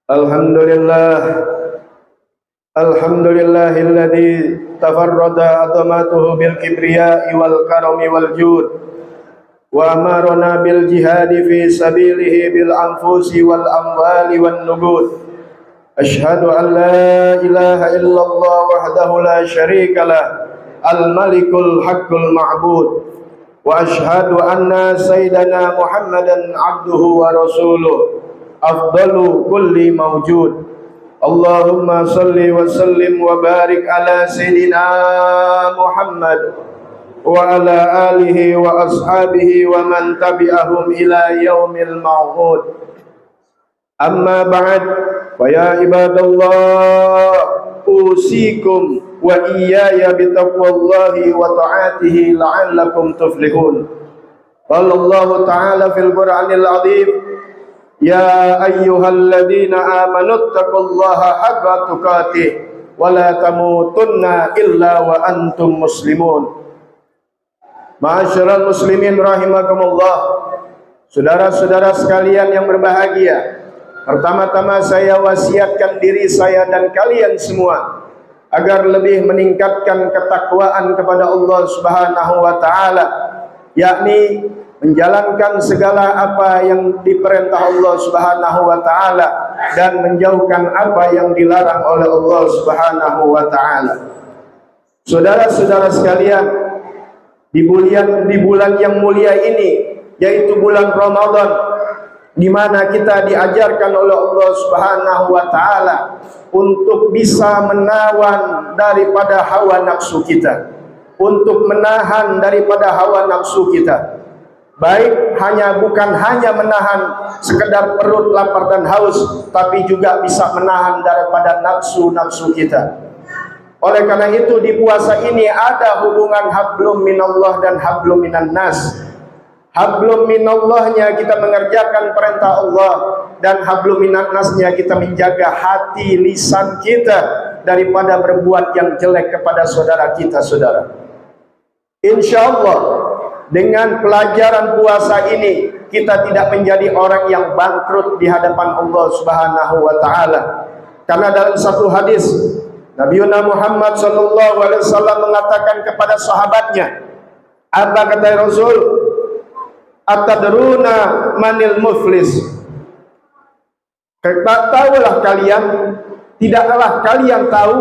Alhamdulillah, alhamdulillahilladzi tafarrada azamatuhu bil kibriya'i wal karami wal jud wa amarna bil jihadi fi sabilihi bil anfusi wal amwali wan nugud. Ashhadu an la ilaha illallah wahdahu la syarika lah, al malikul haqqul ma'bud, wa ashhadu anna sayyidana Muhammadan abduhu wa rasuluh, afdalu kulli mawjud. Allahumma salli wa sallim wa barik ala sayyidina Muhammad wa ala alihi wa ashabihi wa man tabi'ahum ila yaumil ma'ud. Amma ba'd, wa ya ibadallah, usikum wa iyaya bitaqwallahi wa ta'atihi la'allakum tuflihun. Qala Allah ta'ala fil Qur'anil 'azim, ya ayyuhalladzina amanu taqullaha haqqa tuqatih wa la tamutunna illa wa antum muslimun. Ma'asyiral muslimin rahimakumullah, saudara-saudara sekalian yang berbahagia, pertama-tama saya wasiatkan diri saya dan kalian semua agar lebih meningkatkan ketakwaan kepada Allah Subhanahu wa taala, yakni menjalankan segala apa yang diperintah Allah Subhanahu wa taala dan menjauhkan apa yang dilarang oleh Allah Subhanahu wa taala. Saudara-saudara sekalian, di bulan yang mulia ini, yaitu bulan Ramadan, di mana kita diajarkan oleh Allah Subhanahu wa taala untuk bisa menawan daripada hawa nafsu kita, untuk menahan daripada hawa nafsu kita. Baik bukan hanya menahan sekedar perut lapar dan haus, tapi juga bisa menahan daripada nafsu-nafsu kita. Oleh karena itu di puasa ini ada hubungan hablum minallah dan hablum minan nas. Hablum minallahnya kita mengerjakan perintah Allah, dan hablum minan nasnya kita menjaga hati lisan kita daripada berbuat yang jelek kepada saudara kita, saudara. Insyaallah dengan pelajaran puasa ini kita tidak menjadi orang yang bangkrut di hadapan Allah Subhanahu wa taala. Karena dalam satu hadis Nabi Muhammad sallallahu alaihi wasallam mengatakan kepada sahabatnya, apa kata Rasul? Atadruna manil muflis? Tahulah kalian, tidaklah kalian tahu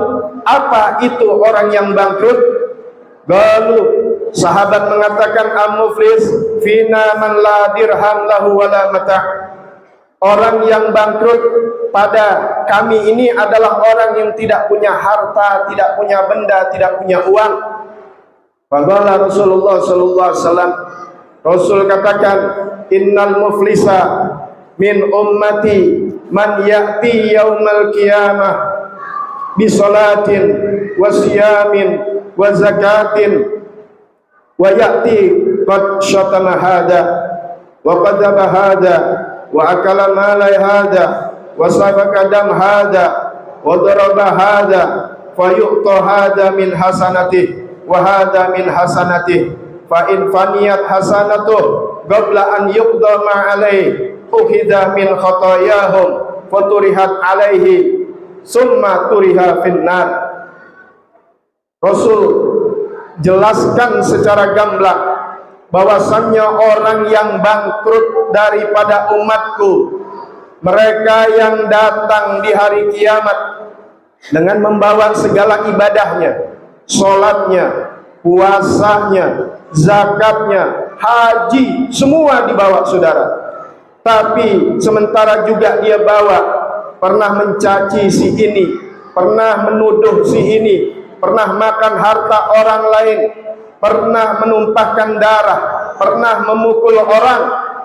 apa itu orang yang bangkrut? Lalu sahabat mengatakan, al-muflis fina man la dirham lahu wala mata'. Orang yang bangkrut pada kami ini adalah orang yang tidak punya harta, tidak punya benda, tidak punya uang. Faqala Rasulullah sallallahu alaihi wasallam, Rasul katakan, innal muflisa min ummati man ya'ti yaumal qiyamah bi salatin wa siyamin wa zakatin wa ya'ti qad syatama hada wa qadzaba hada wa akala mala hada wa safaka dam hada wa daraba hada fa yu'ta hada min hasanatihi wa hada min hasanatihi fa in faniyat hasanatuh qabla an yuqda ma alaihi ukhidha min khatayahum faturihat alaihi summa turiha finnar. Rasul jelaskan secara gamblang bahwasannya orang yang bangkrut daripada umatku, mereka yang datang di hari kiamat dengan membawa segala ibadahnya, sholatnya, puasanya, zakatnya, haji, semua dibawa, saudara. Tapi sementara juga dia bawa pernah mencaci si ini, pernah menuduh si ini, pernah makan harta orang lain, pernah menumpahkan darah, pernah memukul orang,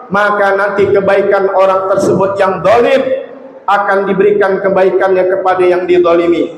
maka nanti kebaikan orang tersebut yang zalim akan diberikan kebaikannya kepada yang dizalimi.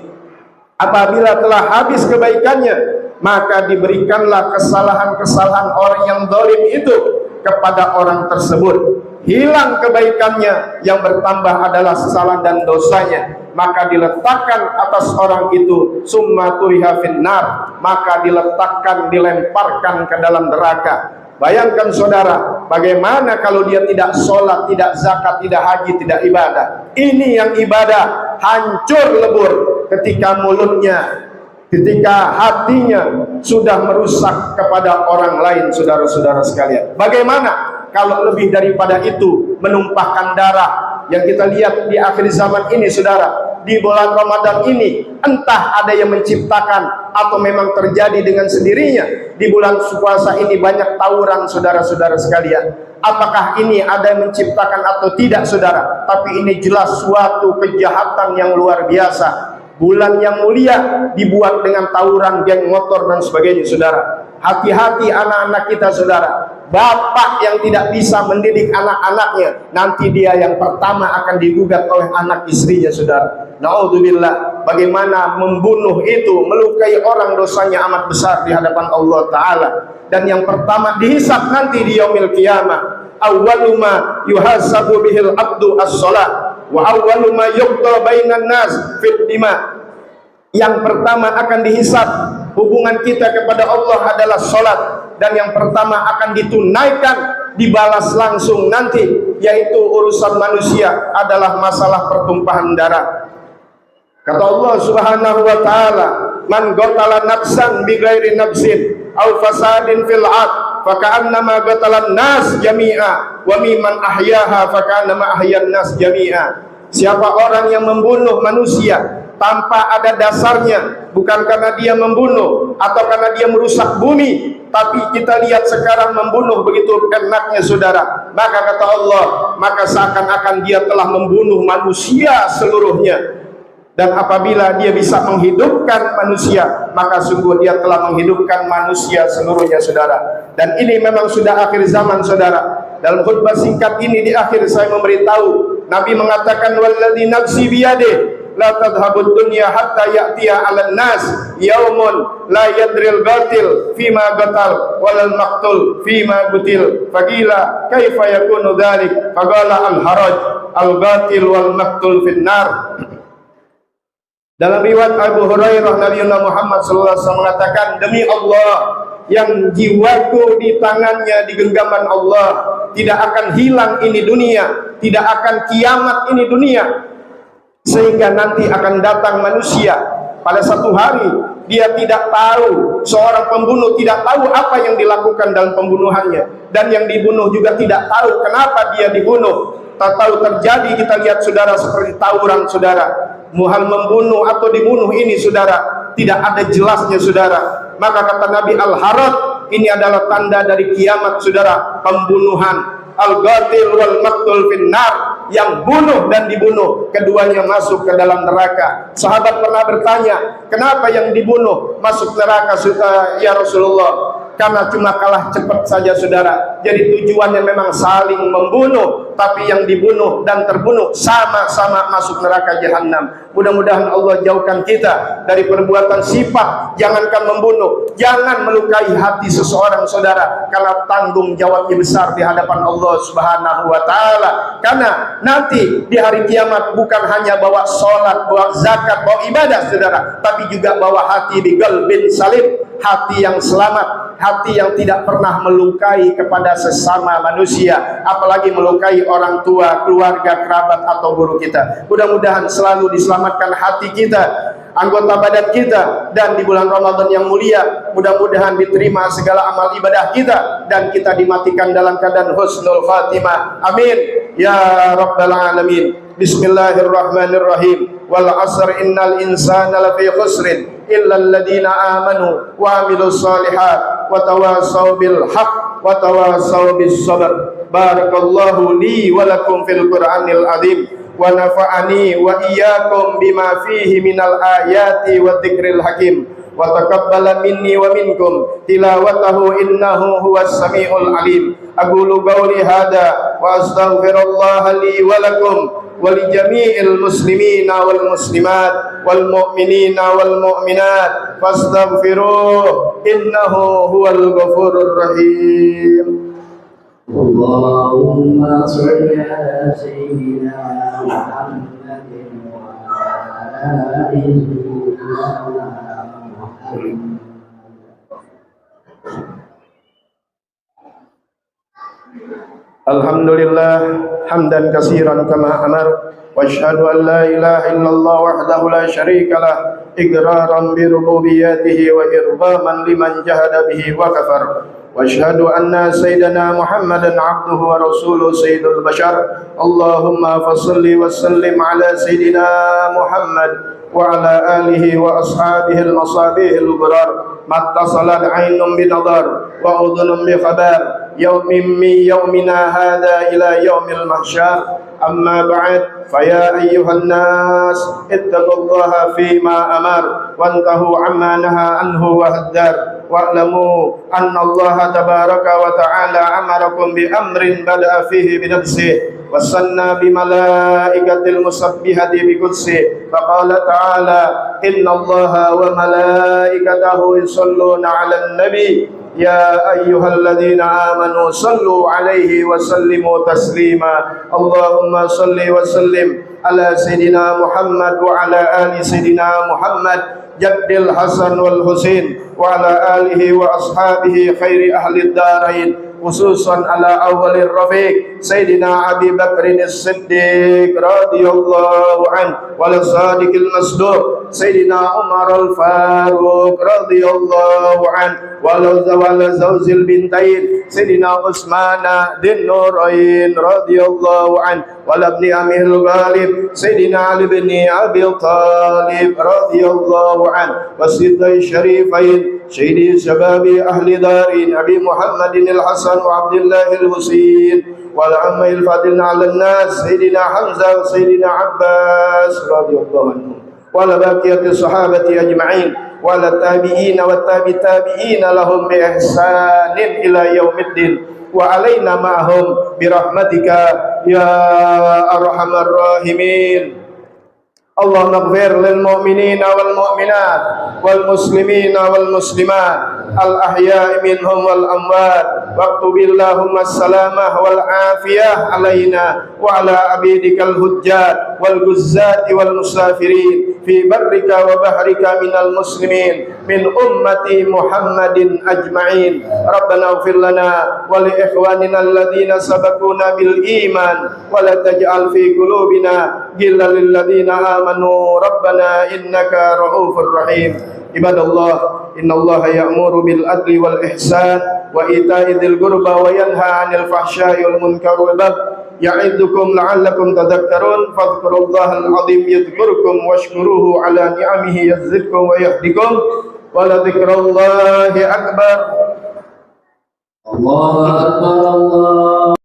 Apabila telah habis kebaikannya, maka diberikanlah kesalahan-kesalahan orang yang zalim itu kepada orang tersebut. Hilang kebaikannya, yang bertambah adalah kesalahan dan dosanya, maka diletakkan atas orang itu summa turiha finnar, maka diletakkan, dilemparkan ke dalam neraka. Bayangkan saudara, bagaimana kalau dia tidak sholat, tidak zakat, tidak haji, tidak ibadah. Ini yang ibadah hancur lebur ketika mulutnya, ketika hatinya sudah merusak kepada orang lain, saudara-saudara sekalian. Bagaimana kalau lebih daripada itu, menumpahkan darah yang kita lihat di akhir zaman ini, saudara, di bulan Ramadan ini, entah ada yang menciptakan atau memang terjadi dengan sendirinya. Di bulan puasa ini banyak tawuran, saudara-saudara sekalian. Apakah ini ada yang menciptakan atau tidak, saudara? Tapi ini jelas suatu kejahatan yang luar biasa. Bulan yang mulia dibuat dengan tawuran, geng motor dan sebagainya, saudara. Hati-hati anak-anak kita, saudara. Bapak yang tidak bisa mendidik anak-anaknya, nanti dia yang pertama akan digugat oleh anak istrinya, saudara. Naudzubillah. Bagaimana membunuh itu, melukai orang, dosanya amat besar di hadapan Allah Ta'ala. Dan yang pertama dihisab nanti di yaumil qiyamah. Awwalu ma yuhasabu bihil abdu as-salat wa awwalu ma yuqda bainan nas fid dima. Yang pertama akan dihisab hubungan kita kepada Allah adalah salat, dan yang pertama akan ditunaikan, dibalas langsung nanti, yaitu urusan manusia adalah masalah pertumpahan darah. Kata Allah Subhanahu wa taala, man qatala nafsan bighairi nafsin aw fasadin fil ard faka'annama qatalan nas jami'a wa mimman ahyaha faka'annama ahyan nas jami'a. Siapa orang yang membunuh manusia tanpa ada dasarnya, bukan karena dia membunuh atau karena dia merusak bumi, tapi kita lihat sekarang membunuh begitu enaknya, saudara, maka kata Allah, maka seakan-akan dia telah membunuh manusia seluruhnya. Dan apabila dia bisa menghidupkan manusia, maka sungguh dia telah menghidupkan manusia seluruhnya, saudara. Dan ini memang sudah akhir zaman, saudara. Dalam khutbah singkat ini di akhir saya memberitahu, Nabi mengatakan, walladzi nafsi biyadihi la tadhhabud dunya hatta ya'tiya 'alan nas yaumun la yadril qatil fima qatal walal maqtul fima qutil. Faqila kaifa yakunu dzalik? Faqala al haraj al qatil wal maqtul fin nar. Dalam riwayat Abu Hurairah, Nabi Muhammad SAW mengatakan, demi Allah yang jiwaku di tangannya, di genggaman Allah, tidak akan hilang ini dunia, tidak akan kiamat ini dunia, sehingga nanti akan datang manusia pada satu hari, dia tidak tahu, seorang pembunuh tidak tahu apa yang dilakukan dalam pembunuhannya, dan yang dibunuh juga tidak tahu kenapa dia dibunuh. Tak tahu terjadi, kita lihat, saudara, seperti tawuran, saudara. Muhal membunuh atau dibunuh ini, saudara, tidak ada jelasnya, saudara. Maka kata Nabi, al-harad, ini adalah tanda dari kiamat, saudara, pembunuhan. Al-qatil wal maqtul finnar, yang bunuh dan dibunuh, keduanya masuk ke dalam neraka. Sahabat pernah bertanya, kenapa yang dibunuh masuk neraka, ya Rasulullah? Karena cuma kalah cepat saja, saudara. Jadi tujuannya memang saling membunuh, tapi yang dibunuh dan terbunuh sama-sama masuk neraka jahanam. Mudah-mudahan Allah jauhkan kita dari perbuatan sifat, jangankan membunuh, jangan melukai hati seseorang, saudara, karena tanggung jawabnya besar di hadapan Allah Subhanahu wa taala. Karena nanti di hari kiamat bukan hanya bawa sholat, bawa zakat, bawa ibadah, saudara, tapi juga bawa hati di qalbin salim, hati yang selamat, hati yang tidak pernah melukai kepada sesama manusia, apalagi melukai orang tua, keluarga, kerabat atau guru kita. Mudah-mudahan selalu diselamatkan hati kita, anggota badan kita, dan di bulan Ramadan yang mulia mudah-mudahan diterima segala amal ibadah kita dan kita dimatikan dalam keadaan husnul khatimah. Amin ya rabbal alamin. Bismillahirrahmanirrahim. Wal 'asr innal insana lafi khusrin illa alladziina aamanu wa 'amilus shalihat wa tawassaw bil haqq wa tawassaw bis sabr. Barakallahu li wa lakum fil Qur'anil azim wa nafa'ani wa iyyakum bima fihi minal ayati wa dzikril hakim wa taqabbala minni wa minkum tilawatahu innahu huwas samiul alim. Aqulu qawli hadza wa astaghfirullaha li wa lakum wa li jami'il muslimina wal muslimat wal mu'minina wal mu'minat fastaghfiruh innahu huwal ghafurur rahim. Allahumma sholli ala sayyidina Muhammadin wa ala alihi wa Muhammad. Alhamdulillah hamdan katsiran kama amar wa asyhadu an la ilaha illallah wahdahu la syarika lah iqraran bi rububiyyatihi wa irghaman liman jahada bihi wa kafar wa asyhadu anna sayyidana Muhammadan abduhu wa rasuluhu sayyidul bashar Allahumma fassalli wa sallim ala sayyidina Muhammad wa ala alihi wa ashabihi al-masabihil ghurar mattasalat 'ainun bi nadar wa udhunun bi khabar يوم من يومنا هذا إلى يوم المحشر أما بعد فيا أيها الناس اتقوا الله فيما أمر وانتهوا عما نهى عنه وهدر واعلموا أن الله تبارك وتعالى أمركم بأمر بدأ فيه بنفسه وصلنا بملائكة المسبحة بقدسه فقال تعالى إن الله وملائكته يصلون على النبي يا أيها الذين آمنوا صلوا عليه وسلموا تسليما اللهم صل وسلم على سيدنا محمد وعلى آل سيدنا محمد جد الحسن والحسين وعلى آله وأصحابه خير أهل الدارين خصوصا على أول الرفيق سيدنا أبي بكر الصديق رضي الله عنه والصادق المصدوق سيدنا عمر الفاروق رضي الله عنه ولزوج البنتين سيدنا عثمان ذي النورين رضي الله عنه ولابن أمير الغالب سيدنا علي بن أبي طالب رضي الله عنه والصديق الشريفين سيدي شباب أهل دار أبي محمد الحسن وعبد الله الحسين والعم الفاضل على الناس سيدنا حمزة وسيدنا عباس رضي الله عنهم وعلى بقية الصحابة أجمعين وعلى التابعين والتابعين لهم بإحسان إلى يوم الدين وعلينا معهم برحمتك يا أرحم الراحمين اللهم اغفر للمؤمنين والمؤمنات والمسلمين والمسلمات الأحياء منهم والأموات واكتب اللهم السلامة والعافية علينا وعلى عبيدك الحجاج والجزاة والمسافرين في برك وبحرك من المسلمين من أمة محمد أجمعين ربنا اغفر لنا ولإخواننا الذين سبقونا بالإيمان ولا تجعل في قلوبنا غلا للذين آمنوا ربنا إنك رؤوف رحيم عباد الله إن الله يأمر بالعدل والإحسان وإيتاء ذي القربى وينهى عن الفحشاء والمنكر والبغي يعظكم لعلكم تذكرون فاذكروا الله العظيم يذكركم واشكروه على نعمه يزدكم ويهدكم ولذكر الله أكبر. الله أكبر الله